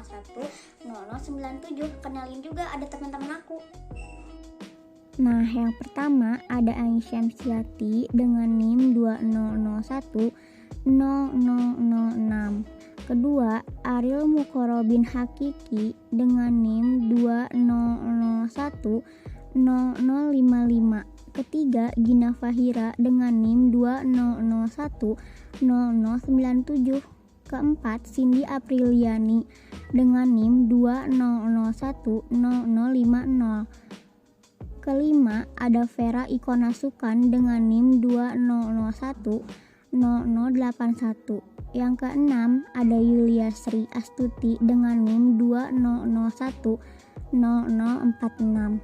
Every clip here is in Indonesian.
0097. Kenalin juga ada teman-teman aku. Nah, yang pertama ada Aisyah Syamsiati dengan NIM 20010006. Kedua, Ariel Mukorobin Hakiki dengan NIM 20010055. Ketiga, Gina Fahira dengan NIM 20010097. Keempat, Cindy Apriliani dengan NIM 20010050. Kelima, ada Vera Ikonasukan dengan NIM 20010081. Yang keenam, ada Yulia Sri Astuti dengan NIM 20010046.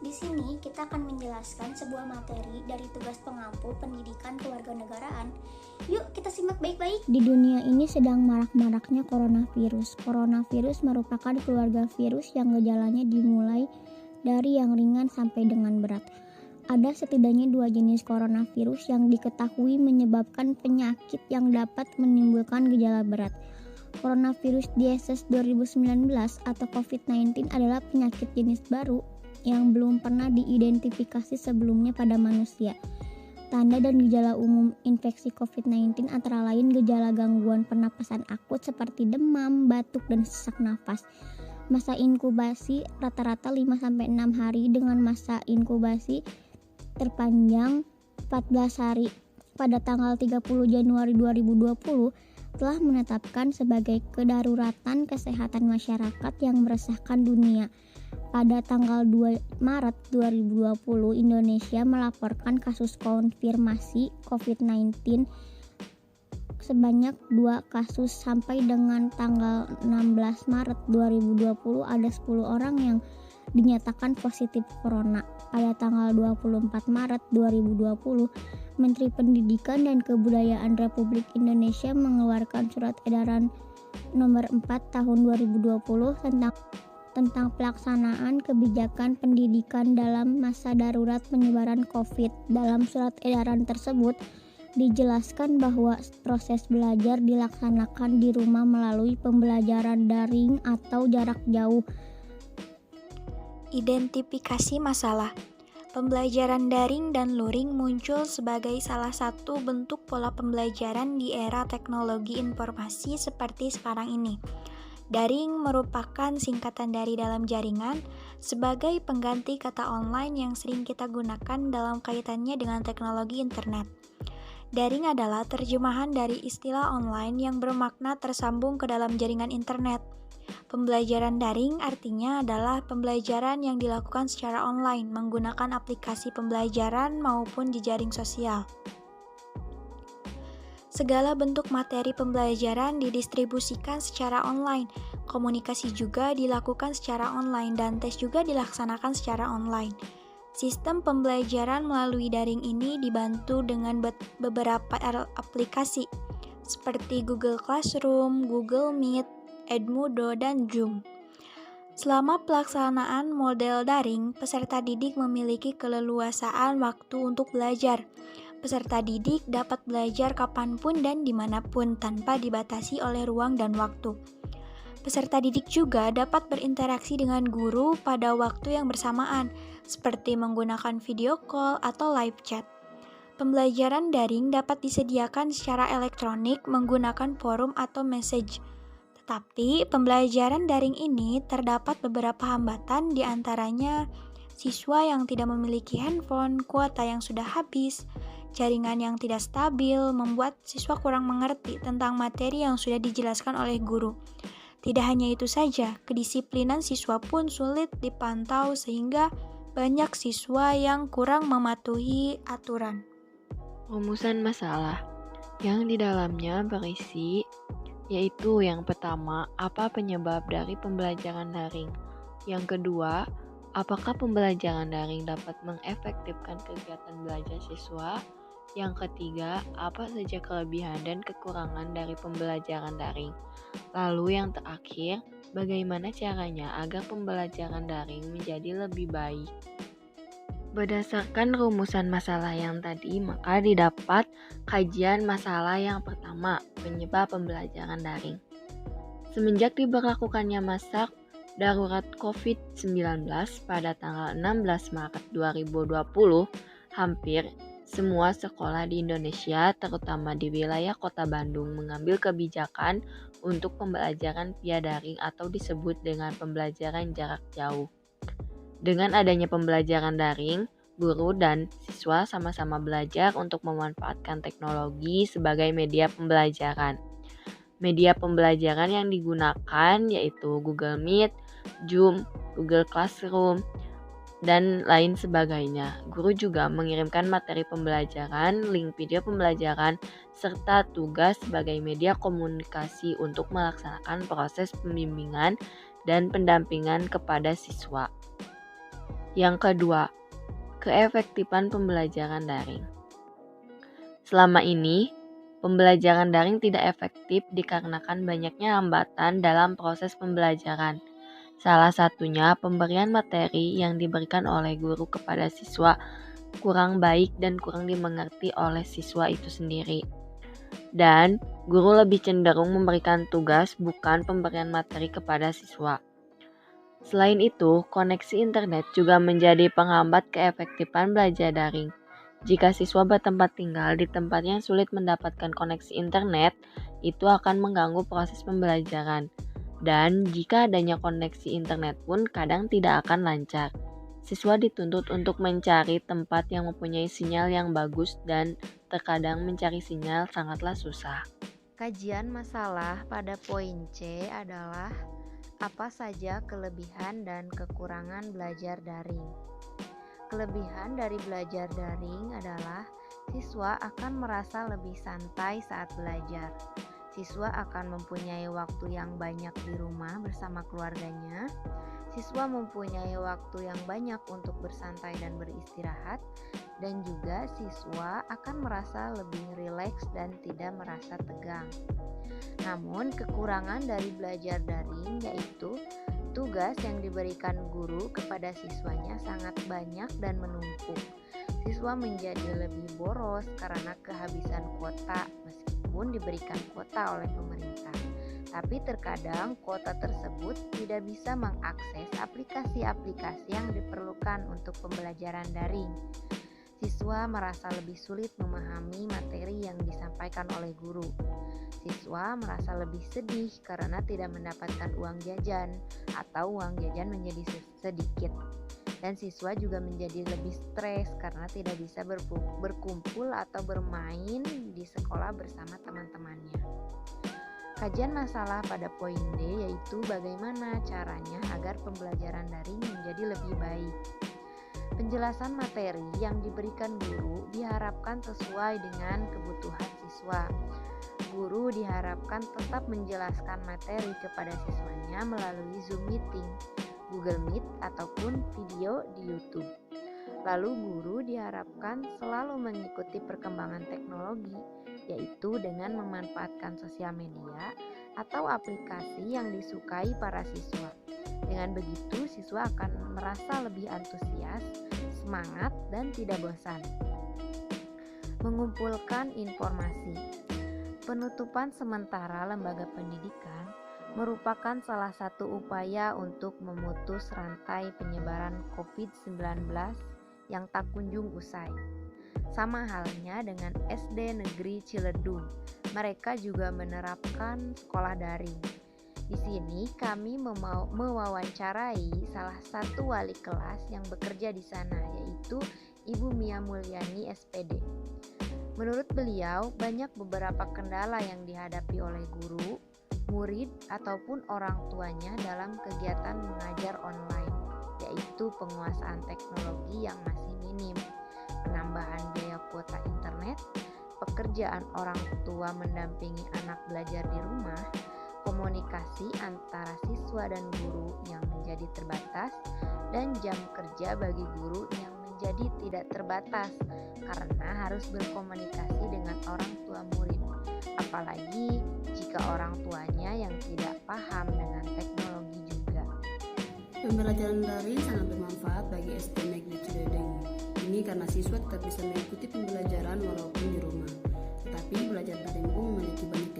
Di sini kita akan menjelaskan sebuah materi dari tugas pengampu pendidikan kewarganegaraan. Yuk kita simak baik-baik. Di dunia ini sedang marak-maraknya coronavirus. Coronavirus merupakan keluarga virus yang gejalanya dimulai dari yang ringan sampai dengan berat. Ada setidaknya 2 jenis coronavirus yang diketahui menyebabkan penyakit yang dapat menimbulkan gejala berat. Coronavirus disease 2019 atau COVID-19 adalah penyakit jenis baru yang belum pernah diidentifikasi sebelumnya pada manusia. Tanda dan gejala umum infeksi COVID-19 antara lain gejala gangguan pernapasan akut seperti demam, batuk, dan sesak nafas. Masa inkubasi rata-rata 5-6 hari dengan masa inkubasi terpanjang 14 hari. Pada tanggal 30 Januari 2020 telah menetapkan sebagai kedaruratan kesehatan masyarakat yang meresahkan dunia. Pada tanggal 2 Maret 2020, Indonesia melaporkan kasus konfirmasi COVID-19 sebanyak 2 kasus. Sampai dengan tanggal 16 Maret 2020 ada 10 orang yang dinyatakan positif corona. Pada tanggal 24 Maret 2020, Menteri Pendidikan dan Kebudayaan Republik Indonesia mengeluarkan surat edaran nomor 4 tahun 2020 tentang pelaksanaan kebijakan pendidikan dalam masa darurat penyebaran COVID. Dalam surat edaran tersebut dijelaskan bahwa proses belajar dilaksanakan di rumah melalui pembelajaran daring atau jarak jauh. Identifikasi masalah. Pembelajaran daring dan luring muncul sebagai salah satu bentuk pola pembelajaran di era teknologi informasi seperti sekarang ini. Daring merupakan singkatan dari dalam jaringan sebagai pengganti kata online yang sering kita gunakan dalam kaitannya dengan teknologi internet. Daring adalah terjemahan dari istilah online yang bermakna tersambung ke dalam jaringan internet. Pembelajaran daring artinya adalah pembelajaran yang dilakukan secara online menggunakan aplikasi pembelajaran maupun jejaring sosial. Segala bentuk materi pembelajaran didistribusikan secara online, komunikasi juga dilakukan secara online, dan tes juga dilaksanakan secara online. Sistem pembelajaran melalui daring ini dibantu dengan beberapa aplikasi seperti Google Classroom, Google Meet, Edmodo, dan Zoom. Selama pelaksanaan model daring, peserta didik memiliki keleluasaan waktu untuk belajar. Peserta didik dapat belajar kapanpun dan dimanapun tanpa dibatasi oleh ruang dan waktu. Peserta didik juga dapat berinteraksi dengan guru pada waktu yang bersamaan, seperti menggunakan video call atau live chat. Pembelajaran daring dapat disediakan secara elektronik menggunakan forum atau message. Tetapi pembelajaran daring ini terdapat beberapa hambatan, di antaranya siswa yang tidak memiliki handphone, kuota yang sudah habis, jaringan yang tidak stabil membuat siswa kurang mengerti tentang materi yang sudah dijelaskan oleh guru. Tidak hanya itu saja, kedisiplinan siswa pun sulit dipantau sehingga banyak siswa yang kurang mematuhi aturan. Rumusan masalah yang di dalamnya berisi yaitu yang pertama, apa penyebab dari pembelajaran daring? Yang kedua, apakah pembelajaran daring dapat mengefektifkan kegiatan belajar siswa? Yang ketiga, apa saja kelebihan dan kekurangan dari pembelajaran daring? Lalu yang terakhir, bagaimana caranya agar pembelajaran daring menjadi lebih baik? Berdasarkan rumusan masalah yang tadi, maka didapat kajian masalah yang pertama, penyebab pembelajaran daring. Semenjak diberlakukannya masa darurat COVID-19 pada tanggal 16 Maret 2020, hampir semua sekolah di Indonesia, terutama di wilayah Kota Bandung, mengambil kebijakan untuk pembelajaran via daring atau disebut dengan pembelajaran jarak jauh. Dengan adanya pembelajaran daring, guru dan siswa sama-sama belajar untuk memanfaatkan teknologi sebagai media pembelajaran. Media pembelajaran yang digunakan yaitu Google Meet, Zoom, Google Classroom, dan lain sebagainya. Guru juga mengirimkan materi pembelajaran, link video pembelajaran, serta tugas sebagai media komunikasi untuk melaksanakan proses pembimbingan dan pendampingan kepada siswa. Yang kedua, keefektifan pembelajaran daring. Selama ini, pembelajaran daring tidak efektif dikarenakan banyaknya hambatan dalam proses pembelajaran. Salah satunya pemberian materi yang diberikan oleh guru kepada siswa kurang baik dan kurang dimengerti oleh siswa itu sendiri. Dan guru lebih cenderung memberikan tugas bukan pemberian materi kepada siswa. Selain itu, koneksi internet juga menjadi penghambat keefektifan belajar daring. Jika siswa bertempat tinggal di tempat yang sulit mendapatkan koneksi internet, itu akan mengganggu proses pembelajaran. Dan jika adanya koneksi internet pun kadang tidak akan lancar. Siswa dituntut untuk mencari tempat yang mempunyai sinyal yang bagus dan terkadang mencari sinyal sangatlah susah. Kajian masalah pada poin C adalah apa saja kelebihan dan kekurangan belajar daring. Kelebihan dari belajar daring adalah siswa akan merasa lebih santai saat belajar. Siswa akan mempunyai waktu yang banyak di rumah bersama keluarganya. Siswa mempunyai waktu yang banyak untuk bersantai dan beristirahat. Dan juga siswa akan merasa lebih rileks dan tidak merasa tegang. Namun kekurangan dari belajar daring yaitu tugas yang diberikan guru kepada siswanya sangat banyak dan menumpuk. Siswa menjadi lebih boros karena kehabisan kuota meskipun diberikan kuota oleh pemerintah. Tapi terkadang kuota tersebut tidak bisa mengakses aplikasi-aplikasi yang diperlukan untuk pembelajaran daring. Siswa merasa lebih sulit memahami materi yang disampaikan oleh guru. Siswa merasa lebih sedih karena tidak mendapatkan uang jajan atau uang jajan menjadi sedikit. Dan siswa juga menjadi lebih stres karena tidak bisa berkumpul atau bermain di sekolah bersama teman-temannya. Kajian masalah pada poin D yaitu bagaimana caranya agar pembelajaran daring menjadi lebih baik. Penjelasan materi yang diberikan guru diharapkan sesuai dengan kebutuhan siswa. Guru diharapkan tetap menjelaskan materi kepada siswanya melalui Zoom Meeting, Google Meet, ataupun video di YouTube. Lalu guru diharapkan selalu mengikuti perkembangan teknologi, yaitu dengan memanfaatkan sosial media atau aplikasi yang disukai para siswa. Dengan begitu, siswa akan merasa lebih antusias, semangat, dan tidak bosan. Mengumpulkan informasi. Penutupan sementara lembaga pendidikan merupakan salah satu upaya untuk memutus rantai penyebaran COVID-19 yang tak kunjung usai. Sama halnya dengan SD Negeri Ciledug, mereka juga menerapkan sekolah daring. Di sini kami mewawancarai salah satu wali kelas yang bekerja di sana, yaitu Ibu Mia Mulyani SPD. Menurut beliau, banyak beberapa kendala yang dihadapi oleh guru, murid, ataupun orang tuanya dalam kegiatan mengajar online, yaitu penguasaan teknologi yang masih minim, penambahan biaya kuota internet, pekerjaan orang tua mendampingi anak belajar di rumah, komunikasi antara siswa dan guru yang menjadi terbatas, dan jam kerja bagi guru yang menjadi tidak terbatas karena harus berkomunikasi dengan orang tua murid, apalagi jika orang tuanya yang tidak paham dengan teknologi juga. Pembelajaran daring sangat bermanfaat bagi SD Negeri Ciledug. ini karena siswa tetap bisa mengikuti pembelajaran walaupun di rumah. Tetapi belajar daring pun memiliki banyak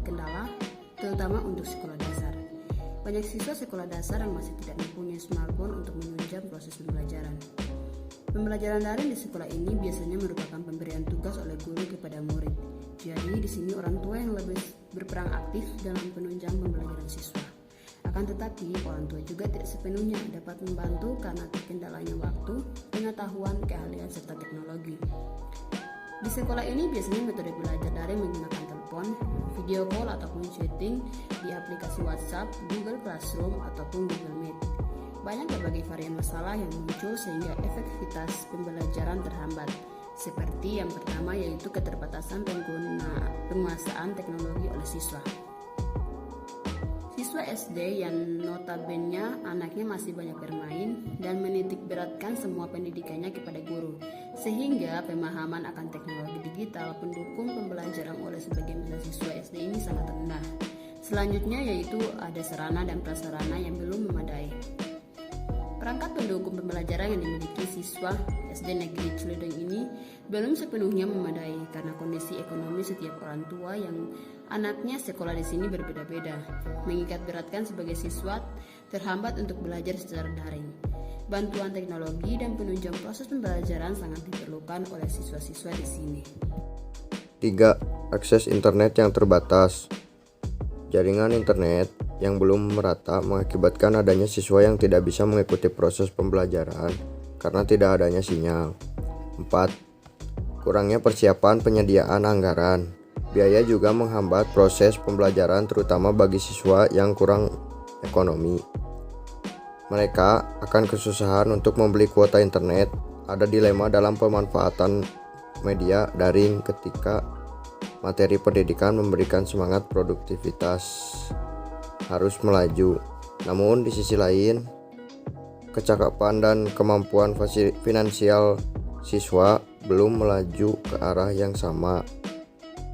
kendala, terutama untuk sekolah dasar. Banyak siswa sekolah dasar yang masih tidak mempunyai smartphone untuk menunjang proses pembelajaran. Pembelajaran daring di sekolah ini biasanya merupakan pemberian tugas oleh guru kepada murid. Jadi di sini orang tua yang lebih berperan aktif dalam penunjang pembelajaran siswa. Akan tetapi orang tua juga tidak sepenuhnya dapat membantu karena terkendalanya waktu, pengetahuan, keahlian serta teknologi. Di sekolah ini biasanya metode belajar daring menggunakan telepon, video call ataupun chatting di aplikasi WhatsApp, Google Classroom ataupun Google Meet. Banyak berbagai varian masalah yang muncul sehingga efektivitas pembelajaran terhambat. Seperti yang pertama yaitu keterbatasan penguasaan teknologi oleh siswa. Siswa SD yang notabene anaknya masih banyak bermain dan menitik beratkan semua pendidikannya kepada guru, sehingga pemahaman akan teknologi digital pendukung pembelajaran oleh sebagian besar siswa SD ini sangat rendah. Selanjutnya yaitu ada sarana dan prasarana yang belum memadai. Perangkat pendukung pembelajaran yang dimiliki siswa SD Negeri Ciledug ini belum sepenuhnya memadai karena kondisi ekonomi setiap orang tua yang anaknya sekolah di sini berbeda-beda, mengikat beratkan sebagai siswa terhambat untuk belajar secara daring. Bantuan teknologi dan penunjang proses pembelajaran sangat diperlukan oleh siswa-siswa di sini. 3. Akses internet yang terbatas. Jaringan internet yang belum merata mengakibatkan adanya siswa yang tidak bisa mengikuti proses pembelajaran karena tidak adanya sinyal. 4. Kurangnya persiapan penyediaan anggaran. Biaya juga menghambat proses pembelajaran terutama bagi siswa yang kurang ekonomi. Mereka akan kesusahan untuk membeli kuota internet. Ada dilema dalam pemanfaatan media daring ketika materi pendidikan memberikan semangat produktivitas harus melaju. Namun di sisi lain, kecakapan dan kemampuan finansial siswa belum melaju ke arah yang sama.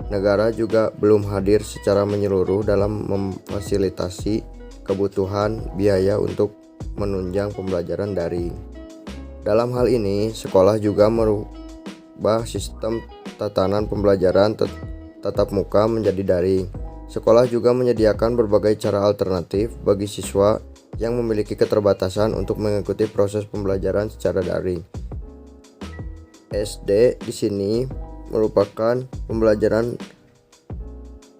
Negara juga belum hadir secara menyeluruh dalam memfasilitasi kebutuhan biaya untuk menunjang pembelajaran daring. Dalam hal ini, sekolah juga merubah sistem tatanan pembelajaran tatap muka menjadi daring. Sekolah juga menyediakan berbagai cara alternatif bagi siswa yang memiliki keterbatasan untuk mengikuti proses pembelajaran secara daring. SD di sini merupakan pembelajaran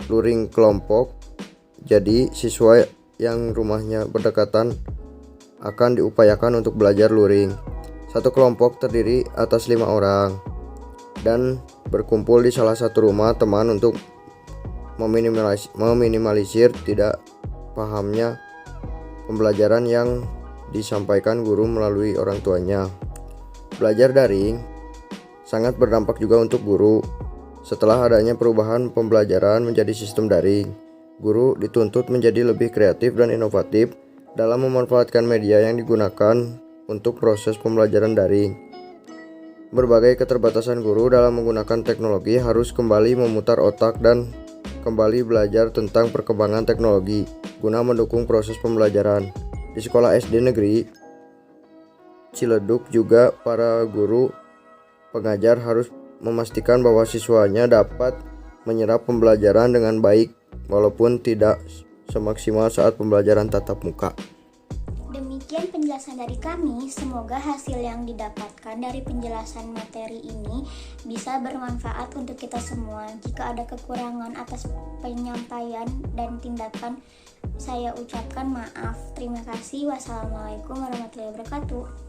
luring kelompok. Jadi siswa yang rumahnya berdekatan akan diupayakan untuk belajar luring. Satu kelompok terdiri atas 5 orang dan berkumpul di salah satu rumah teman untuk meminimalisir tidak pahamnya pembelajaran yang disampaikan guru melalui orang tuanya. Belajar daring sangat berdampak juga untuk guru. Setelah adanya perubahan pembelajaran menjadi sistem daring, guru dituntut menjadi lebih kreatif dan inovatif dalam memanfaatkan media yang digunakan untuk proses pembelajaran daring. Berbagai keterbatasan guru dalam menggunakan teknologi harus kembali memutar otak dan kembali belajar tentang perkembangan teknologi guna mendukung proses pembelajaran. Di sekolah SD negeri Ciledug juga para guru pengajar harus memastikan bahwa siswanya dapat menyerap pembelajaran dengan baik walaupun tidak semaksimal saat pembelajaran tatap muka. Demikian penjelasan dari kami, semoga hasil yang didapatkan dari penjelasan materi ini bisa bermanfaat untuk kita semua. Jika ada kekurangan atas penyampaian dan tindakan, saya ucapkan maaf. Terima kasih. Wassalamualaikum warahmatullahi wabarakatuh.